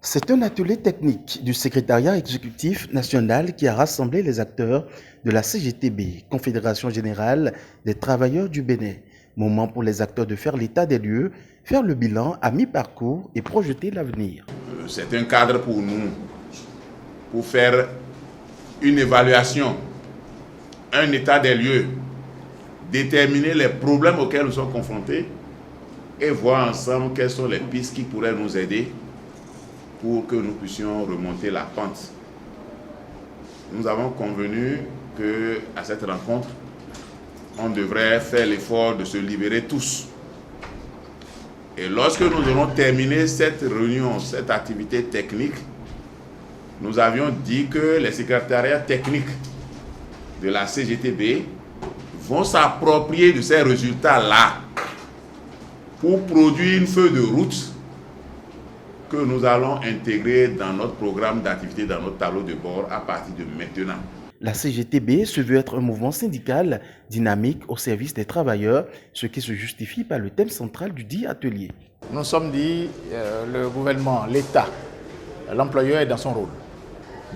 C'est un atelier technique du secrétariat exécutif national qui a rassemblé les acteurs de la CGTB, Confédération générale des travailleurs du Bénin. Moment pour les acteurs de faire l'état des lieux, faire le bilan à mi-parcours et projeter l'avenir. C'est un cadre pour nous, pour faire une évaluation, un état des lieux, déterminer les problèmes auxquels nous sommes confrontés et voir ensemble quelles sont les pistes qui pourraient nous aider pour que nous puissions remonter la pente. Nous avons convenu qu'à cette rencontre, on devrait faire l'effort de se libérer tous. Et lorsque nous aurons terminé cette réunion, cette activité technique, nous avions dit que les secrétariats techniques de la CGTB vont s'approprier de ces résultats-là pour produire une feuille de route que nous allons intégrer dans notre programme d'activité, dans notre tableau de bord à partir de maintenant. La CGTB se veut être un mouvement syndical dynamique au service des travailleurs, ce qui se justifie par le thème central du dit atelier. Nous sommes dit, le gouvernement, l'État, l'employeur est dans son rôle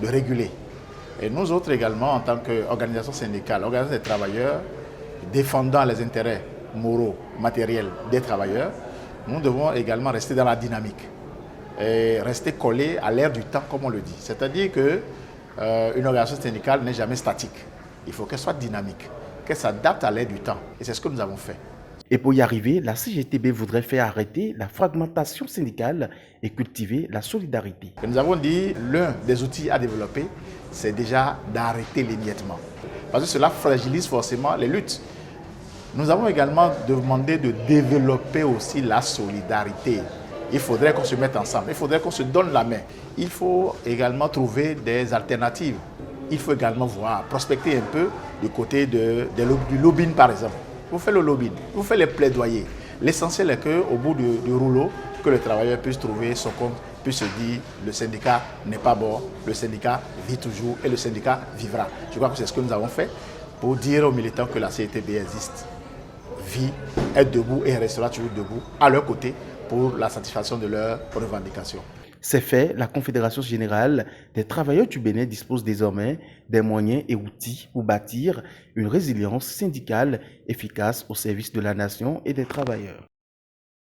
de réguler. Et nous autres également, en tant qu'organisation syndicale, organisation des travailleurs, défendant les intérêts moraux, matériels des travailleurs, nous devons également rester dans la dynamique et rester collés à l'ère du temps, comme on le dit. C'est-à-dire que une organisation syndicale n'est jamais statique. Il faut qu'elle soit dynamique, qu'elle s'adapte à l'ère du temps. Et c'est ce que nous avons fait. Et pour y arriver, la CGTB voudrait faire arrêter la fragmentation syndicale et cultiver la solidarité. Et nous avons dit, l'un des outils à développer, c'est déjà d'arrêter l'émiettement. Parce que cela fragilise forcément les luttes. Nous avons également demandé de développer aussi la solidarité. Il faudrait qu'on se mette ensemble, il faudrait qu'on se donne la main. Il faut également trouver des alternatives. Il faut également voir, prospecter un peu du côté du lobbying par exemple. Vous faites le lobbying, vous faites les plaidoyers. L'essentiel est qu'au bout du rouleau, que le travailleur puisse trouver son compte, puisse se dire le syndicat n'est pas bon, le syndicat vit toujours et le syndicat vivra. Je crois que c'est ce que nous avons fait pour dire aux militants que la CGTB existe, vit, est debout et restera toujours debout à leur côté pour la satisfaction de leurs revendications. C'est fait, la Confédération générale des travailleurs du Bénin dispose désormais des moyens et outils pour bâtir une résilience syndicale efficace au service de la nation et des travailleurs.